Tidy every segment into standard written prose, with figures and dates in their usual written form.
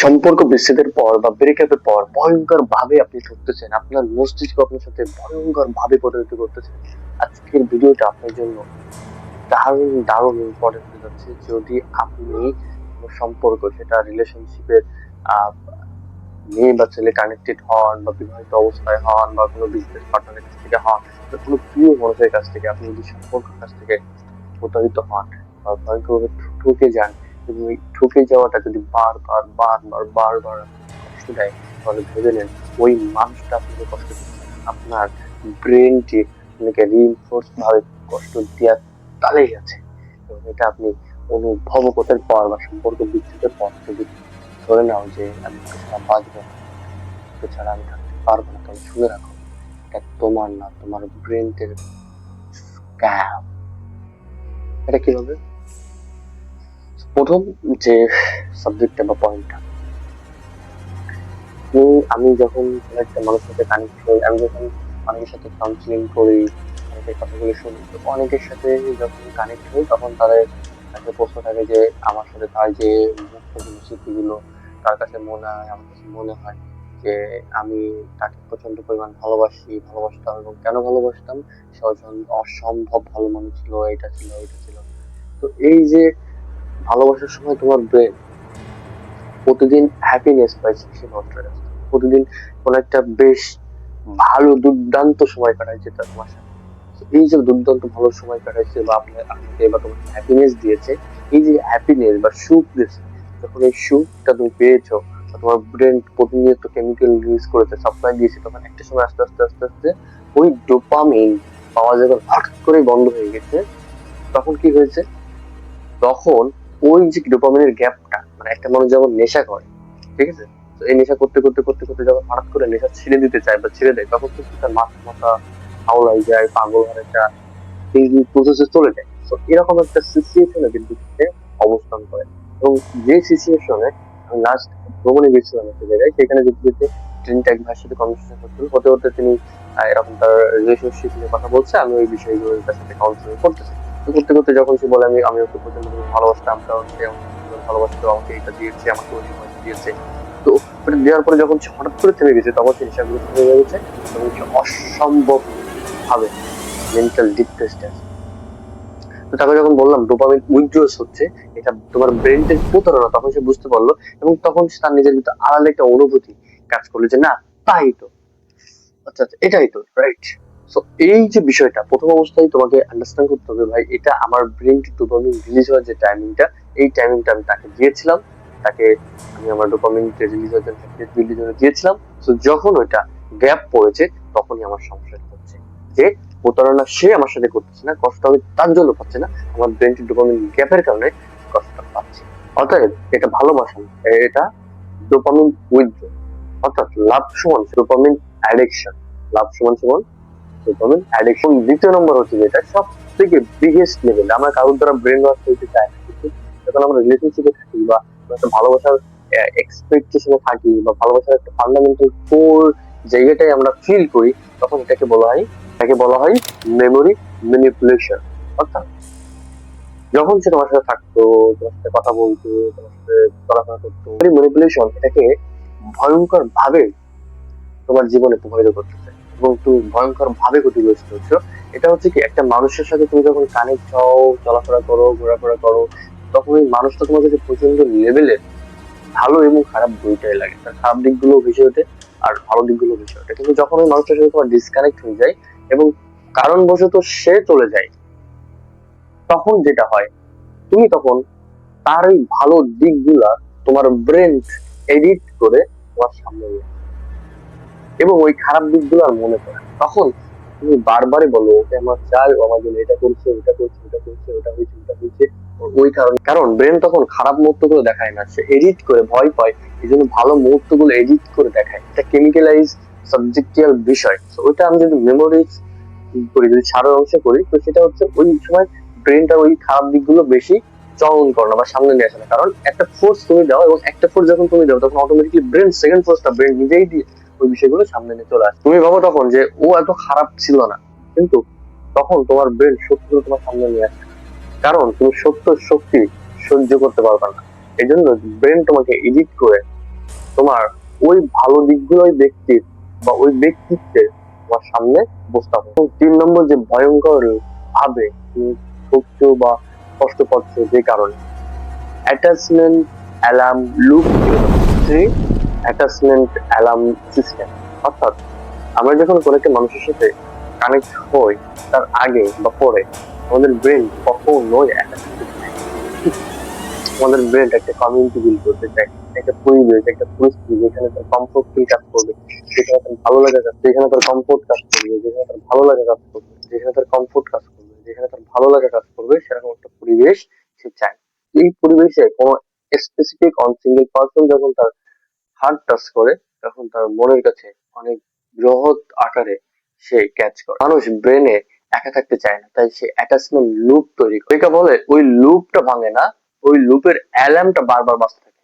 সম্পর্ক বিচ্ছেদের পর বা ব্রেকআপের পর ভয়ঙ্কর ভাবে আপনি ঠকতেছেন, আপনার মস্তিষ্ক আপনার সাথে ভয়ঙ্কর ভাবে প্রতারিত করতেছে। আজকের ভিডিওটা আপনার জন্য দারুণ দারুণ ইম্পর্টেন্ট হয়ে যাচ্ছে। যদি আপনি কোনো সম্পর্ক, সেটা রিলেশনশিপের মেয়ে বা ছেলে কানেক্টেড হন, বা বিবাহিত অবস্থায় হন, বা কোনো বিজনেস পার্টনারের কাছ থেকে হন, বা কোনো প্রিয় মানুষের কাছ থেকে, আপনি যদি সম্পর্কের কাছ থেকে প্রতারিত হন বা ভয়ঙ্করভাবে ঠকে যান, এবং এই ঠকে যাওয়াটা যদি বারবার বারবার বারবার কষ্ট দেয়, তাহলে ভেবে নেন ওই মানুষটা আপনাকে কষ্ট দিচ্ছে। আপনার ব্রেনটি আপনাকে রিইনফোর্স ভাবে কষ্ট দেওয়ার তালেই আছে, এবং এটা আপনি অনুভব করতে পর বা সম্পর্ক বিচ্ছেদের পর যদি ধরে নাও যে আমি ওকে ছাড়া বাঁচবো না, ওকে ছাড়া আমি থাকতে পারবো না, তাহলে শুনে রাখো, এটা তোমার না, তোমার ব্রেনের স্ক্যাম। এটা কি হবে? প্রথম যে সাবজেক্টটা বা পয়েন্টটা, আমি যখন কোনো একটা মানুষের সাথে কানেক্ট হই, আমি যখন অনেকের সাথে কাউন্সিলিং করি, অনেকের কথাগুলো শুনি, তো অনেকের সাথে যখন কানেক্ট হই তখন তাদের কাছে প্রশ্ন থাকে যে আমার সাথে তার যে মুহূর্তগুলো, স্মৃতিগুলো তার কাছে মনে হয়, আমার কাছে মনে হয় যে আমি তাকে প্রচন্ড পরিমাণ ভালোবাসতাম, এবং কেন ভালোবাসতাম, সে অসম্ভব ভালো মানুষ ছিল, এটা ছিল ওইটা ছিল। তো এই যে ভালোবাসার সময় তোমার ব্রেন প্রতিদিন হ্যাপিনেস পাইছে সে নষ্ট হয়ে যাচ্ছে, প্রতিদিন কোন একটা বেশ ভালো দুর্দান্ত সময় কাটাইছে তার তোমার সাথে। তো এই যে দুর্দান্ত ভালো সময় কাটাইছে বা আপনাকে বা তোমাকে হ্যাপিনেস দিয়েছে, এই যে হ্যাপিনেস বা সুখ দিয়েছে, যখন এই সুখটা তুমি পেয়েছো বা তোমার ব্রেন প্রতিনিয়ত কেমিক্যাল রিলিজ করেছে, সাপ্লাই দিয়েছে, তখন একটা সময় আস্তে আস্তে আস্তে আস্তে ওই ডোপামিন পাওয়া যখন হঠাৎ করে বন্ধ হয়ে গেছে, তখন কি হয়েছে, তখন ওই যে ডোপামিনের গ্যাপটা, মানে একটা মানুষ যখন নেশা করে, ঠিক আছে, তো এই নেশা করতে করতে করতে করতে যখন হঠাৎ করে নেশা ছেড়ে দিতে চায় বা ছেড়ে দেয়, তখন কিন্তু তার মাথা মাথা হাওলাই যায়, পাগল হওয়ার একটা থিঙ্কিং প্রসেসে চলে যায়। তো এরকম একটা সিচুয়েশনে কিন্তু সে অবস্থান করে, এবং যে সিচুয়েশনে আমি লাস্ট ভ্রমণে গেছিলাম একটা জায়গায়, সেখানে যেতে যেতে ট্রেনটা এক ভাইয়ের সাথে কনভারসেশন করছিল, হতে হতে তিনি এরকম তার রিলেশনশিপ নিয়ে কথা বলছে, আমি ওই বিষয়গুলো তার সাথে কাউন্সিলিং করতেছি। তো করতে করতে যখন সে বলে আমি ওকে প্রচন্ড ভালোবাসতাম, কারণ সে আমাকে ভীষণ ভালোবাসতো, আমাকে এটা দিয়েছে, আমাকে ওই সময়টা দিয়েছে। তো ওটা দেওয়ার পরে যখন সে হঠাৎ করে থেমে গেছে, তখন সে নেশাগুলো থেমে গেছে, এবং সে অসম্ভব ভাবে মেন্টাল ডিপ্রেসড আছে। তো তাকে যখন বললাম ডোপামিন উইথড্রস হচ্ছে, এটা তোমার ব্রেনের প্রতারণা, তখন সে বুঝতে পারলো, এবং তখন সে তার নিজের ভিতরে আলাদা একটা অনুভূতি কাজ করলো যে না, তাই তো, আচ্ছা আচ্ছা, এটাই তো রাইট। সো এই যে বিষয়টা প্রথম অবস্থায় তোমাকে আন্ডারস্ট্যান্ড করতে হবে, ভাই এটা আমার ব্রেন ডোপামিন রিলিজ হওয়ার যে টাইমিংটা, এই টাইমিংটা আমি তাকে দিয়েছিলাম, তাকে আমি আমার ডোপামিন রিলিজ হওয়ার জন্য দিয়েছিলাম। তো যখন ওইটা গ্যাপ পড়েছে, তখনই আমার সমস্যাটা হচ্ছে যে প্রতারণা সে আমার সাথে করতেছে না, কষ্ট আমি তার জন্য পাচ্ছি না, আমার ব্রেন ডোপামিন গ্যাপের কারণে কষ্ট পাচ্ছি। অতএব এটা ভালোবাসা না, এটা ডোপামিন উইথড্র, অর্থাৎ লাভ সমান ডোপামিন অ্যাডিকশন। লাভ সমান সমান ডোপামিন অ্যাডিকশন। দ্বিতীয় নম্বর হচ্ছে যেটা সব থেকে বিগেস্ট লেভেল, আমরা কারোর দ্বারা ব্রেন ওয়াশ হইতে চাই না, কিন্তু যখন আমরা রিলেশনশিপে থাকি বা একটা ভালোবাসার এক্সপেকটেশনে থাকি, বা ভালোবাসার একটা ফান্ডামেন্টাল কোর জায়গাটাই আমরা ফিল করি, তখন এটাকে বলা হয় মেমোরি ম্যানিপুলেশন। অর্থাৎ যখন সে তোমার সাথে থাকতো, তোমার সাথে কথা বলতো, তোমার সাথে চলাফেরা করতো, ম্যানিপুলেশন এটাকে ভয়ঙ্কর ভাবে তোমার জীবনে প্রভাবিত করতেছে, এবং তুমি ভয়ঙ্কর ভাবে ক্ষতিগ্রস্ত হচ্ছ। এটা হচ্ছে কি, একটা মানুষের সাথে তুমি যখন কানেক্ট হও, চলাফেরা করো, ঘোরাফেরা করো, তখন ওই মানুষটা তোমার কাছে প্রচন্ড লেভেলের ভালো এবং খারাপ দুইটাই লাগে, তার খারাপ দিকগুলো ভেসে ওঠে আর ভালো দিকগুলো ভেসে ওঠে। কিন্তু যখন ওই মানুষটার সাথে তোমার ডিসকানেক্ট হয়ে যায় এবং কারণবশত সে চলে যায়, তখন যেটা হয়, তুমি তখন তার ওই ভালো দিকগুলা তোমার ব্রেন এডিট করে তোমার সামনে নিয়ে আসে, এবং ওই খারাপ দিকগুলো আর মনে পড়ে না। তখন তুমি বারবারই বলো ওকে আমার চাই, ও আমার জন্য এটা করছে, ওটা করছে, ওটা করছে, ওটা হয়েছে, ওটা হয়েছে। ওই কারণ ব্রেন তখন খারাপ মুহূর্ত গুলো দেখায় না, সে এডিট করে, ভয় পায়, এই জন্য ভালো মুহূর্ত গুলো এডিট করে দেখায়। এটা কেমিক্যালাইজ সাবজেক্টিয়াল বিষয়। তো ওইটা আমি যদি মেমোরিজ করি, যদি সারের অংশে করি, তো সেটা হচ্ছে ওই সময় ব্রেনটা ওই খারাপ দিকগুলো বেশি চয়ন করে না বা সামনে নিয়ে আসে না, কারণ একটা ফোর্স তুমি দাও, এবং একটা ফোর্স যখন তুমি দাও, তখন অটোমেটিকলি ব্রেন সেকেন্ড ফোর্সটা ব্রেন নিজেই দিয়ে ওই বিষয়গুলো সামনে নিয়ে চলে আসে। তুমি ভাবো তখন যে ও এত খারাপ ছিল না, কিন্তু তখন তোমার ব্রেন সত্যগুলো তোমার সামনে নিয়ে আসে, কারণ তুমি সত্য শক্তি সহ্য করতে পারবে না। এই জন্য ব্রেন তোমাকে এডিট করে তোমার ওই ভালো দিকগুলো ওই ব্যক্তির বা ওই ব্যক্তিত্বের তোমার সামনে উপস্থাপন। 3 নম্বর যে ভয়ঙ্কর ভাবে তুমি ভুগছো বা কষ্ট পাচ্ছ যে কারণে attachment alarm loop. 3, attachment alarm system. অর্থাৎ আমরা যখন কোনো একটা মানুষের সাথে কানেক্ট হই তার আগে বা পরে আমাদের ব্রেন কখনোই একা থাকতে চায় না। আমাদের ব্রেন একটা কমিউনিটি বিল্ড করতে চায়, একটা পরিবেশ, একটা পরিস্থিতি যেখানে তার কমফোর্ট ফিল কাজ করবে, যেখানে তার ভালো লাগা কাজ, যেখানে তার কমফোর্ট কাজ করবে, যেখানে তার ভালো লাগা কাজ করবে, যেখানে তার কমফোর্ট কাজ করবে, যেখানে তার ভালো লাগা কাজ করবে, সেরকম একটা পরিবেশ সে চায়। এই পরিবেশে কোনো স্পেসিফিক অন সিঙ্গেল পার্সন যখন তার হার্ট টাচ করে তখন তার মনের কাছে অনেক বৃহৎ আকারে সে ক্যাচ করে। মানুষ ব্রেনে একা থাকতে চায় না, তাই সে অ্যাটাচমেন্ট লুপ তৈরি করে। একে বলে ওই লুপটা ভাঙে না, ওই লুপের অ্যালার্মটা বারবার বাজতে থাকে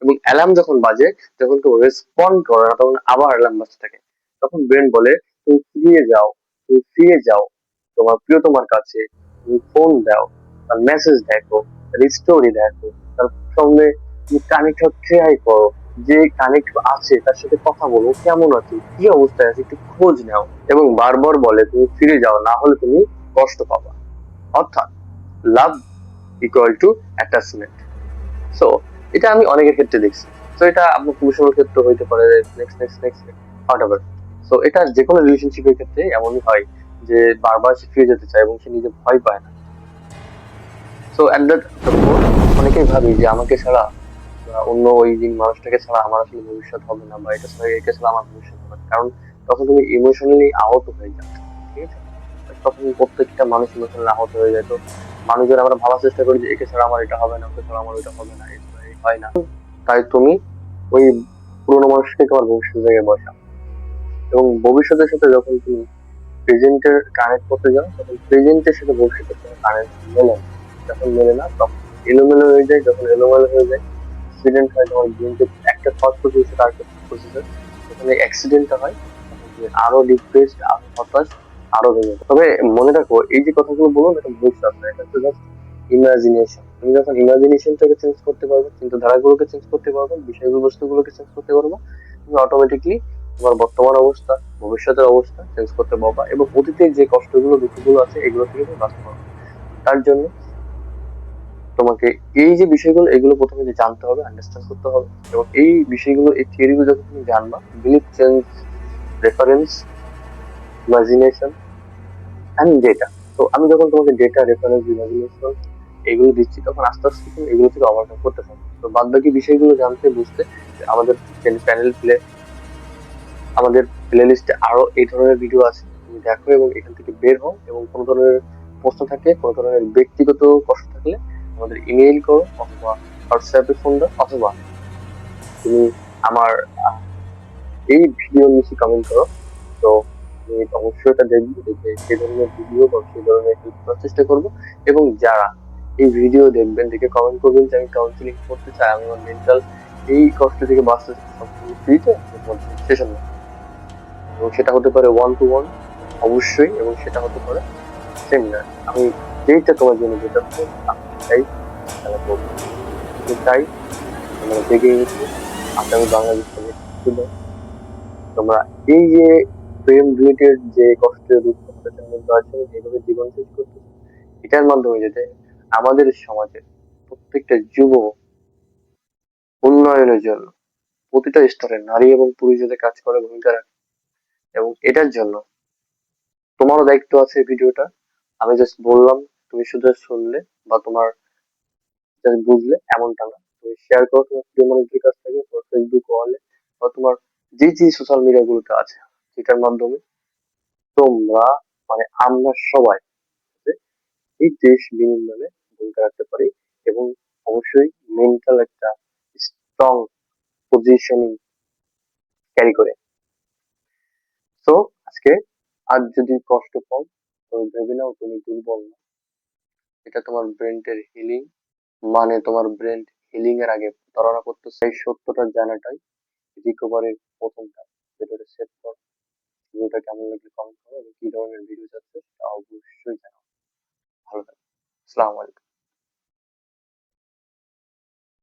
এবং অ্যালার্ম যখন বাজে যখন কেউ রেসপন্ড করে না তখন আবার অ্যালার্ম বাজতে থাকে। তখন ব্রেন বলে তুমি ফিরে যাও, তুমি ফিরে যাও তোমার প্রিয়তমার কাছে, তুমি ফোন দাও, তার মেসেজ দেখো, তার স্টোরি দেখো, তার সঙ্গে তুমি কানেক্ট ট্রাই করো, যে কানেক্ট আছে তার সাথে কথা বলো, কেমন আছে, কি অবস্থায় আছে একটু খোঁজ নাও, এবং বারবার বলে তুমি ফিরে যাও না হলে তুমি কষ্ট পাবা। অর্থাৎ লাভ ইকুয়াল টু অ্যাটাচমেন্ট। সো এটা আমি অনেকের ক্ষেত্রে দেখছি। তো এটা আপনার পুরুষের ক্ষেত্রে হইতে পারে, next next next what ever. So এটা যে কোনো রিলেশনশিপের ক্ষেত্রে এমনই হয় যে বারবার সে ফিরে যেতে চায় এবং সে নিজে ভয় পায় না। সো এট দ্যাট অনেকেই ভাবি যে আমাকে ছাড়া বা অন্য ওই দিন মানুষটাকে ছাড়া আমার আসলে ভবিষ্যৎ হবে না, বা এটা ছাড়া একে ছাড়া আমার ভবিষ্যৎ হবে না। কারণ তখন তুমি ইমোশনালি আহত হয়ে যাও, ঠিক আছে? তখন প্রত্যেকটা মানুষ ইমোশনালি আহত হয়ে যায়। তো মানুষের আমরা ভাবার চেষ্টা করি যে একে ছাড়া আমার এটা হবে না, ওকে ছাড়া আমার ওইটা হবে না, এই ছাড়া এই হয় না। তাই তুমি ওই পুরোনো মানুষকে তোমার ভবিষ্যৎ জায়গায় বসাও, এবং ভবিষ্যতের সাথে যখন তুমি প্রেজেন্টের কানেক্ট করতে যাও তখন প্রেজেন্টের সাথে ভবিষ্যতের সাথে কানেক্ট মেলে না। যখন মেলে না তখন এলোমেলো হয়ে যায়। যখন এলোমেলো হয়ে যায় অ্যাক্সিডেন্ট হয়, তোমার ব্রেনকে একটা থট প্রসেস আর একটা প্রসেসর, যখন এই অ্যাক্সিডেন্টটা হয় তখন তুমি আরো ডিপ্রেসড, আরো হতাশ, আরো ভেঙে যাও। তবে মনে রাখো এই যে কথাগুলো বললাম এটা ভবিষ্যৎ না, এটা হচ্ছে জাস্ট ইমাজিনেশন। তুমি যখন ইমাজিনেশনটাকে চেঞ্জ করতে পারবে, চিন্তাধারাগুলোকে চেঞ্জ করতে পারবে, বিষয়গুলো বস্তুগুলোকে চেঞ্জ করতে পারবে, তুমি অটোমেটিকলি তোমার বর্তমান অবস্থা, ভবিষ্যতের অবস্থা চেঞ্জ করতে পারবা এবং অতীতের যে কষ্টগুলো দুঃখগুলো আছে এগুলো থেকে তুমি বাঁচতে পারবে। তার জন্য তোমাকে এই যে বিষয়গুলো এগুলো প্রথমে যে জানতে হবে, আন্ডারস্ট্যান্ড করতে হবে, এবং এই বিষয়গুলো এই থিওরিগুলো যখন তুমি জানবা, believe change, reference, imagination and data. তো আমি যখন তোমাকে ডেটা, রেফারেন্স, ইমাজিনেশন এগুলো দিচ্ছি তখন আস্তে আস্তে তুমি এগুলো থেকে ওভারকাম করতে পারবে। তো বাদ বাকি বিষয়গুলো জানতে বুঝতে আমাদের প্যানেল প্লে, আমাদের প্লে লিস্টে আরো এই ধরনের ভিডিও আছে, তুমি দেখো এবং এখান থেকে বের হও। এবং কোনো ধরনের প্রশ্ন থাকলে, কোনো ধরনের ব্যক্তিগত কষ্ট থাকলে আমাদের ইমেইল করো অথবা হোয়াটসঅ্যাপে ফোন দাও, অথবা তুমি আমার এই ভিডিওর নিচে কমেন্ট করো। তো আমি অবশ্যই এটা দেখবো, দেখে সেই ধরনের ভিডিও বা সেই ধরনের হেল্প করার চেষ্টা করবো। এবং যারা এই ভিডিও দেখবেন দেখে কমেন্ট করবেন যে আমি কাউন্সিলিং করতে চাই, আমি আমার মেন্টাল এই কষ্ট থেকে বাঁচতে চাই, সম্পূর্ণ ফ্রিতে সেশন নেব। এবং সেটা হতে পারে ওয়ান টু ওয়ান অবশ্যই, এবং সেটা হতে পারে সেমিনার। আমি যেইটা তোমার জন্য যেটা হবে আমি সেটাই খেলা করবো। আমি চাই তোমরা জেগে উঠে আগামী বাংলাদেশ থেকে তোমরা এই যে প্রেম রিলেটেড যে কষ্টের দুঃখ হতাশার মধ্যে আছে এইভাবে জীবন শেষ করতেছে, এটার মাধ্যমে যাতে আমাদের সমাজের প্রত্যেকটা যুব উন্নয়নের জন্য প্রতিটা স্তরে নারী এবং পুরুষ যাতে কাজ করে ভূমিকা রাখে। এবং এটার জন্য তোমারও দায়িত্ব আছে। ভিডিওটা আমি জাস্ট বললাম, তুমি শুধু শুনলে বা তোমার জাস্ট বুঝলে এমনটা না, তুমি শেয়ার করো তোমার প্রিয় মানুষদের কাছ থেকে, তোমার ফেসবুক ওয়ালে বা তোমার যে যে সোশ্যাল মিডিয়া গুলোতে আছে, যেটার মাধ্যমে তোমরা মানে আমরা সবাই এই দেশ বিনির্মাণে ভূমিকা রাখতে পারি এবং অবশ্যই মেন্টাল একটা স্ট্রং পজিশনিং ক্যারি করে। তো আজকে আজ যদি কষ্ট পাও তো ভেবে নাও তুমি দুর্বল না, এটা তোমার ব্রেনের হিলিং, মানে তোমার ব্রেন হিলিং এর আগে ধারণা করতে সেই সত্যটা জানাটাই রিকভারির প্রথম ধাপ। ভিডিওটা সেভ করো, ভিডিওটা কেমন লাগলে কমেন্ট করো এবং কি ধরনের ভিডিও চাচ্ছে তা অবশ্যই জানাও। ভালো থাকো। আসসালামু আলাইকুম।